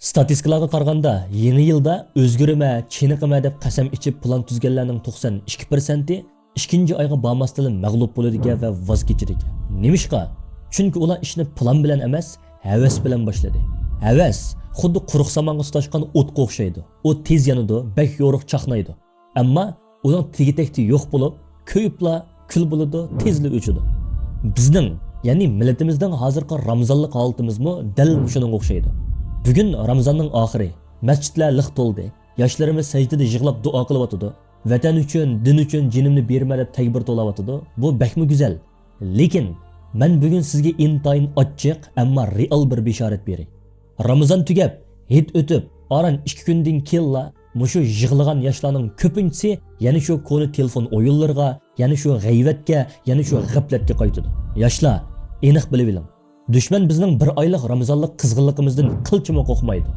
Statistikalarga qaraganda, yeni yilda o'zgarma, chiniqma deb qasam ichib plan tuzganlarning 92%i ikkinchi oyga bormasdan mag'lub bo'ladigan va voz kechadigan. Nimishqa? Chunki ular ishni plan bilan emas, havas bilan boshladi. Havas xuddi quruq samonga tutashgan o'tga o'xshaydi. U tez yanadi, bek yo'riq chaqnaydi. Ammo uning tegitekti yo'q bo'lib, ko'yibla kul bo'ladi, tezli o'chadi. Bizning, ya'ni millatimizning hozirgi Ramazonlik holatimizmi dal shunga o'xshaydi. Bugun Ramazonning oxiri, masjidlar liq to'ldi. Yoshlarimiz sajdada yig'lab duo qilyotdi. Vatan uchun, din uchun jinimni berma deb takbir to'layotdi. Bu bakmi go'zal. Lekin men bugun sizga intayin ochiq, ammo real bir bishorat beray. Ramazon tugab, hit o'tib, oran 2 kundan keyin mushu yig'lagan yoshlarning ko'pinchisi yana shu qo'li telefon o'yinlariga, yana shu g'ayvatga, yana shu g'aflatga qaytadi. Yoshlar, aniq bilib oling. Düşman bizning bir oylik Ramazonlik qizg'inligimizdan qilchimi qo'rqmaydi.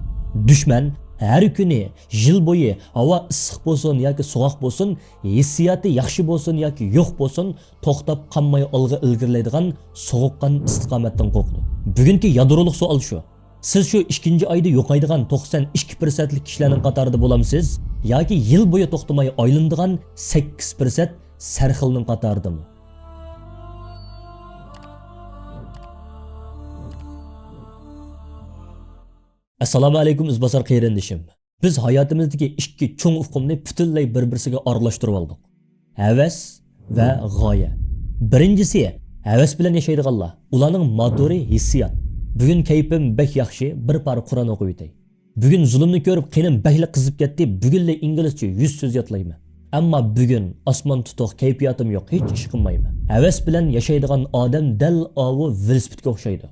Düşman har kuni yil bo'yi havo issiq bo'lsin yoki sovuq bo'lsin, hissiyoti yaxshi bo'lsin yoki yo'q bo'lsin, to'xtab qolmay olg'a ilgirlaydigan sovuqqan istiqomatdan qo'rqdi. Bugungi yadroliq savol shu. Siz shu 2-oyda yo'qaydigan 92%lik kishilarning qatorida bo'lamsiz yoki yil bo'yi to'xtamay oylindigan 8% sarxilning qatoridami? Assalomu alaykum izbosar qayrindishim. Biz hayotimizdagi ikki cho'ng uqumni butunlay bir-birsiga aralashtirib oldik. Havas va g'oya. Birinchisi havas bilan yashaydiganlar. Ularning motori hissiyot. Bugun kayfim bek yaxshi, bir par Qur'on o'qib o'tay. Bugun zulmni ko'rib qinim bakli qizib ketdi, bugunla inglizcha 100 so'z yodlayman. Ammo bugun osmon tutuq kayfiyatim yo'q, hech ish qilmayman. Havas bilan yashaydigan odam dal ovi velosipedga o'xshaydi.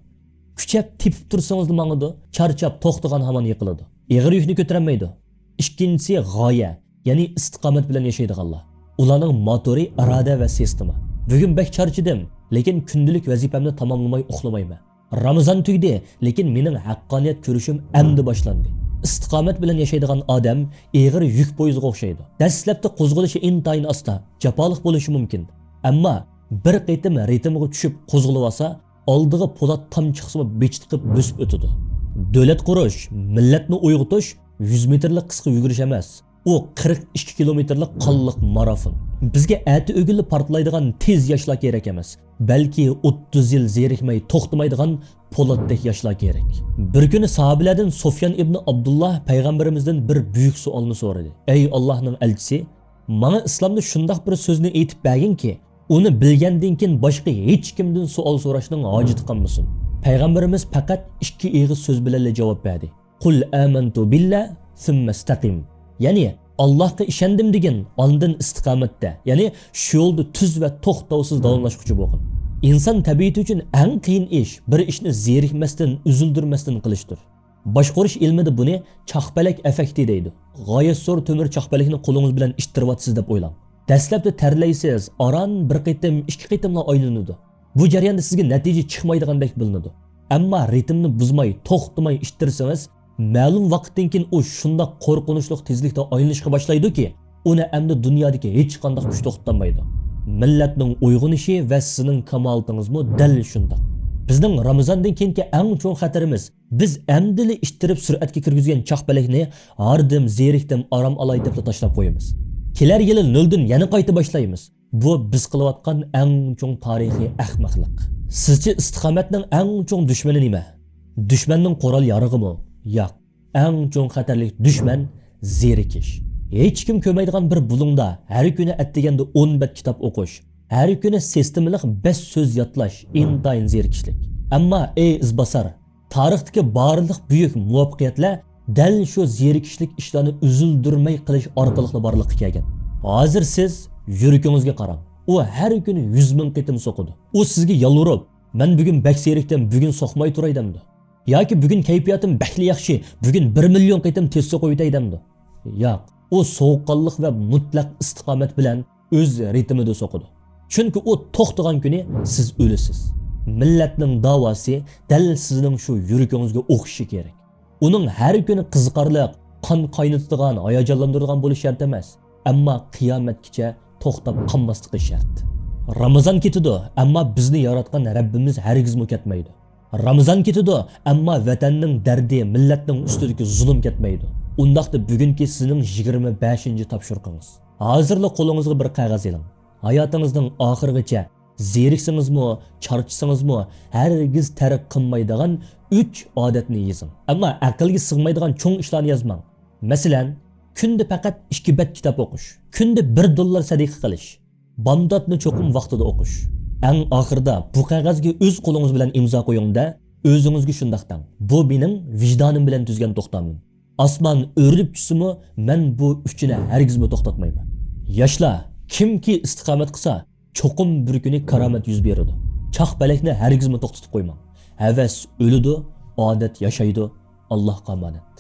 Küçep tipip tursanız mağıdı, çarçap toxtuğan haman yıkılıdı. Eğer yükünü götüremeydi. İkincisi g'oya, yani istiqomat bilan yashaydiganlar. Ularning motori irada va sistemi. Bugün bek charchidim, lekin kundalik vazifamni tamomlamay uxlamayman. Ramazon tugdi, lekin mening haqqoniyat ko'rishim endi boshlandi. Istiqomat bilan yashaydigan odam eg'ir yuk poyizga o'xshaydi. Dastlabda qo'zg'alishi intayin asta, jafoliq bo'lishi mumkin. Ammo bir qitim ritmiga tushib qo'zg'alib olsa, oldığı polat tam çıksımı beçtiqib bösüp ötüdü. Dövlet qurish, millatni uyg'otish 100 metrlik qisqa yugurish emas. O 42 kilometrlik qonliq marafon. Bizga ati o'g'illi partlaydigan tez yoshlar kerak emas. Balki 30 yil zerikmay to'xtamaydigan polatdek yoshlar kerak. Bir kuni sahobalardan Sufyan ibn Abdullah payg'ambarimizdan bir buyuk savolni so'radi. Ey Allohning elchisi, menga islomda shundoq bir so'zni aytib berginki, onu bilgandan keyin boshqa hech kimdan savol so'rashning hojati qolmasin. Payg'ambarimiz faqat 2 eg'iz so'z bilan javob berdi. Qul amantu billah thumma istaqim. Ya'ni Allohga ishondim degan, ondan istiqomatda, ya'ni shu yo'lda tuz va to'xtovsiz davomlashuvchi bo'lgan. Inson tabiati uchun eng qiyin ish bir ishni zerikmasdan, uzildirmasdan qilishdir. Boshqarish ilmida buni chaqpalak effekti deydi. G'oyat zo'r temir chaqpalakni qo'lingiz bilan ishtiryapsiz deb o'ylang. Dastlabda terlaysiz, oran bir qitim, 2 qitimla aylanadi. Bu jarayonda sizga natija chiqmaydigandek bilinadi. Ammo ritmni buzmay, to'xtamay ishtirsangiz, ma'lum vaqtdan keyin u shunda qo'rqinchli tezlikda aylanishga boshlaydi-ki, uni endi dunyodagi hech qanday kuch to'xtatmaydi. Millatning uyg'onishi va sizning kamolatingizmi dal shunda. Bizning Ramazondan keyingi eng cho'ng xatarimiz biz amdili ishtirib sur'atga kirgizgan chaqpalakni ardim, zerikdim, aram olay deb tashlab qo'yamiz. Kelar yili noldan yana qayta boshlaymiz. Bu biz qilayotgan eng cho'ng tarixiy ahmoqlik. Sizcha istiqomatning eng cho'ng dushmani nima? Dushmanning qurol yarog'imi? Yo'q. Eng cho'ng xatarlik dushman zerikish. Hech kim ko'maydigan bir bulungda har kuni atdiganda 10 bet kitob o'qish, har kuni sistemalik 5 so'z yodlash intayin zerikishlik. Ammo ey izbosar, tarixdagi barliq buyuk muvaffaqiyatlar dal shu zerikishlik ishlarni uzildirmay qilish orqali borliqqa kelgan. Hozir siz yuragingizga qarang. U har kuni 100 ming qitim so'qidi. U sizga yalvorib, "Men bugun bak zerikdim, bugun so'qmay turay" demdi. Yoki "Bugun kayfiyatim baxtli yaxshi, bugun 1 million qitim tez so'qib o'tay" demdi. Yo'q, u sovuqqonlik va mutlaq istiqomat bilan o'z ritmida so'qidi. Chunki u to'xtagan kuni siz o'lisiz. Millatning davosi dal sizning shu yuragingizga o'qishi kerak. Uning har kuni qiziqarliq, qon qaynatadigan, hayajonlantiradigan bo'lishi shart emas. Ammo qiyomatgacha to'xtab qolmasligi shart. Ramazon ketidi, ammo bizni yaratgan Rabbimiz hargiz ketmaydi. Ramazon ketidi, ammo vatanning dardi, millatning ustidagi zulm ketmaydi. Undaqda bugungi sizning 25-topshiriqingiz. Hozirla qo'lingizga bir qog'oz oling. Hayotingizning oxirigacha zeriksingizmi, charchsingizmi, hargiz tark qilmaydigan 3 odatni yozing. Ammo aqlga sig'maydigan cho'ng ishlarni yozmang. Masalan, kunda faqat 2 bet kitob o'qish, kunda $1 sadaqa qilish, bomdodni cho'qim vaqtida o'qish. Eng oxirida bu qog'ozga o'z qo'lingiz bilan imzo qo'yingda, o'zingizga shundoq deng. Bu mening vijdonim bilan tuzgan to'xtamim. Osmon o'rilib tushsimi, men bu uchini hargiz to'xtatmayman. Yoshlar, kimki istiqomat qilsa, cho'qim bir kuni karomat yuz beradi. Chaq balakni hargiz to'xtatib qo'ymang. Havas o'lidi, odat yashaydi. Allohga omonat.